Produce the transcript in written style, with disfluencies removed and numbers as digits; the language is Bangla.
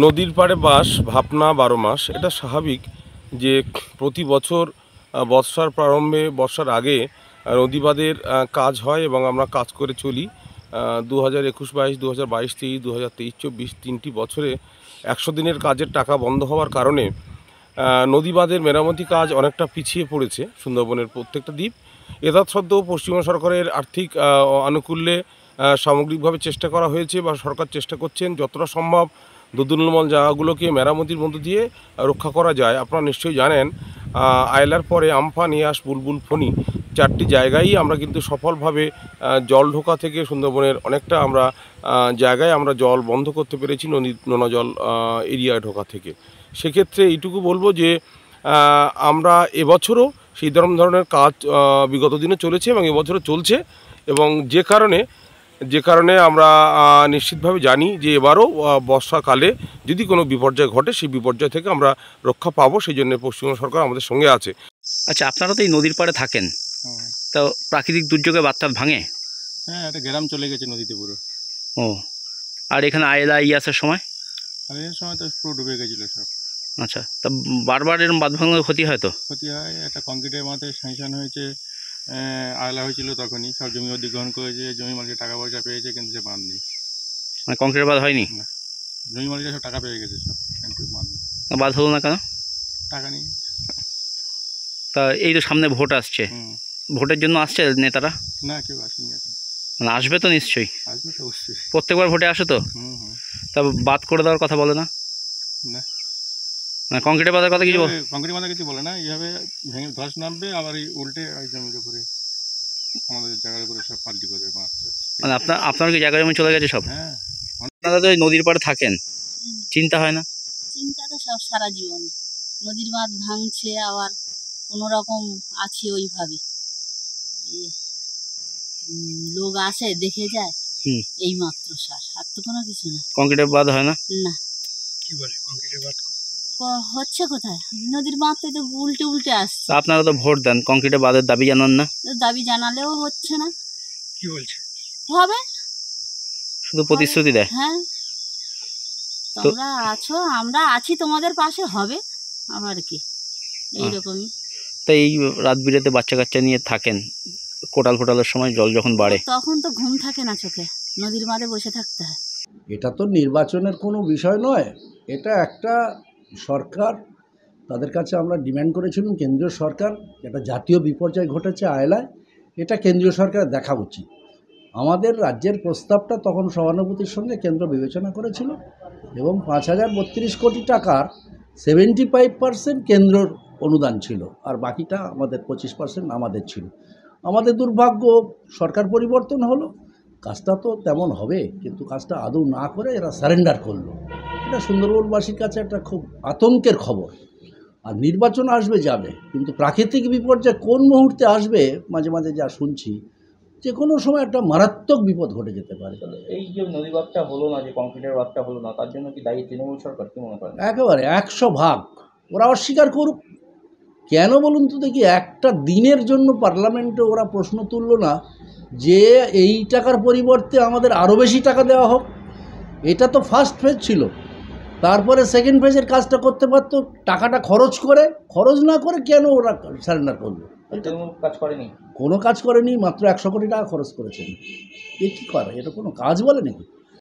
নদীর পাড়ে বাস ভাবনা 12 মাস, এটা স্বাভাবিক যে প্রতি বছর বর্ষার প্রারম্ভে, বর্ষার আগে নদীবাঁধের কাজ হয় এবং আমরা কাজ করে চলি। 2021-22, 2022-23, 2023-24 তিনটি বছরে 100 দিনের কাজের টাকা বন্ধ হওয়ার কারণে নদীবাঁধের মেরামতি কাজ অনেকটা পিছিয়ে পড়েছে সুন্দরবনের প্রত্যেকটা দ্বীপ। এতৎসত্ত্বেও পশ্চিমবঙ্গ সরকারের আর্থিক আনুকূল্যে সামগ্রিকভাবে চেষ্টা করা হয়েছে বা সরকার চেষ্টা করছেন যতটা সম্ভব দোদুল্যমান জায়গাগুলোকে মেরামতির মধ্য দিয়ে রক্ষা করা যায়। আপনারা নিশ্চয়ই জানেন আয়লার পরে আমফান, ইয়াস, বুলবুল, ফণী চারটি জায়গায় আমরা কিন্তু সফলভাবে জল ঢোকা থেকে সুন্দরবনের অনেকটা আমরা জায়গায় আমরা জল বন্ধ করতে পেরেছি নোনা জল এরিয়ায় ঢোকা থেকে। সেক্ষেত্রে এইটুকু বলবো যে আমরা এবছরও সেই ধরনের কাজ বিগত দিনে চলেছে এবং এবছরও চলছে, এবং যে কারণে যে কারণে আমরা নিশ্চিতভাবে জানি যে এবারও বর্ষাকালে যদি কোনো বিপর্যয় ঘটে সেই বিপর্যয় থেকে আমরা রক্ষা পাবো, সেই জন্য পশ্চিমবঙ্গ সরকার আমাদের সঙ্গে আছে। আচ্ছা, আপনারা তো এই নদীর পাড়ে থাকেন, তো প্রাকৃতিক দুর্যোগে বাঁধ ভাঙে? হ্যাঁ, একটা গ্রাম চলে গেছে নদীতে পুরো। ও, আর এখানে আয়লা ইয়াসের সময়? আর এর সময় তো পুরো ডুবে গেছিলো সব। আচ্ছা, তা বারবার এরকম বাঁধ ভাঙলে ক্ষতি হয় তো? ক্ষতি হয়, একটা কংক্রিটের মাথায় স্যাংশন হয়েছে, আয়লা হয়েছিল তখনই সব জমি অধিগ্রহণ করেছে, জমি মালিকের টাকা পয়সা পেয়েছে, কিন্তু সে বাঁধ নেই। মানে কংক্রিট বাঁধ হয়নি? না, জমি মালিকের সব টাকা পেয়ে গেছে সব, কিন্তু বাঁধ নেই। বাঁধ হলো না কেন? টাকা নেই। তা এই তো সামনে ভোট আসছে, ভোটের জন্য আসছে নেতারা? না, কেউ আসেনি এখন। মানে আসবে তো নিশ্চয়ই? আসবে তো অবশ্যই। প্রত্যেকবার ভোটে আসে তো? তা বাদ করে দেওয়ার কথা বলে না? না, মানে কংক্রিটে বাঁধার কথা কিছু কংক্রিট মাথা কিছু বলে না, এইভাবে ভেঙে ধস নামবে, আবার এই উল্টে ওই জমির উপরে আমাদের জায়গার উপরে সব পাল্টি করবে মারতে। মানে আপনার কি জায়গা জমি চলে গেছে সব? হ্যাঁ, আপনারা তো ওই নদীর পাড়ে থাকেন, চিন্তা হয় না? চিন্তা তো সব সারা জীবন, নদীর বাঁধ ভাঙছে, আবার কোনো রকম আছি ওইভাবে, লোক আসে দেখে যায়, এই মাত্র সার, আর তো কোনো কিছু না। কংক্রিটের বাঁধ হয় না? না। কি বলে কংক্রিটের বাঁধ হচ্ছে কোথায়? নদীর বাঁধতে তো উল্টে উল্টে আসছে। আপনারা তো ভোট দেন, কংক্রিটের বাঁধের দাবি জানান না? দাবি জানালেও হচ্ছে না। কি বলছে? হবে, শুধু প্রতিশ্রুতি দেয়। হ্যাঁ, তোমরা আছো, আমরা আছি, তোমাদের পাশে হবে, আবার কি এইরকমই। তাই এই রাত বিরেতে বাচ্চা কাচ্চা নিয়ে থাকেন, কোটাল ফোটালের সময় জল যখন বাড়ে তখন তো ঘুম থাকে না চোখে, নদীর বাঁধে বসে থাকতে হয়। এটা তো নির্বাচনের কোনো বিষয় নয়, এটা একটা সরকার, তাদের কাছে আমরা ডিমান্ড করেছিলাম কেন্দ্রীয় সরকার, একটা জাতীয় বিপর্যয় ঘটেছে আয়লায়, এটা কেন্দ্রীয় সরকারের দেখা উচিত। আমাদের রাজ্যের প্রস্তাবটা তখন সহানুভূতির সঙ্গে কেন্দ্র বিবেচনা করেছিল এবং 5,032 কোটি টাকার 75% কেন্দ্রর অনুদান ছিল, আর বাকিটা আমাদের 25% আমাদের ছিল। আমাদের দুর্ভাগ্য, সরকার পরিবর্তন হলো, কাজটা তো তেমন হবে, কিন্তু কাজটা আদৌ না করে এরা সারেন্ডার করলো। এটা সুন্দরবনবাসীর কাছে একটা খুব আতঙ্কের খবর। আর নির্বাচন আসবে যাবে, কিন্তু প্রাকৃতিক বিপর্যয় কোন মুহূর্তে আসবে মাঝে মাঝে যা শুনছি, যে কোনো সময় একটা মারাত্মক বিপদ ঘটে যেতে পারে। এই যে নদী বাঁধটা হলো না, যে কংক্রিটের বাঁধটা হলো না, তার জন্য কি দায়ী তৃণমূল সরকার, কি মনে করেন? একেবারে 100 ভাগ। ওরা অস্বীকার করুক, কেন বলুন তো দেখি, একটা দিনের জন্য পার্লামেন্টে ওরা প্রশ্ন তুললো না যে এই টাকার পরিবর্তে আমাদের আরও বেশি টাকা দেওয়া হোক। এটা তো ফার্স্ট ফেজ ছিল, তারপরে সেকেন্ড ফেজের কাজটা করতে পারতো, টাকাটা খরচ না করে কেন ওরা সারেন্ডার করলো? কাজ করেনি, কোনো কাজ করেনি, মাত্র 100 কোটি টাকা খরচ করেছেন। এ কী করে? এটা কোনো কাজ বলে নাকি?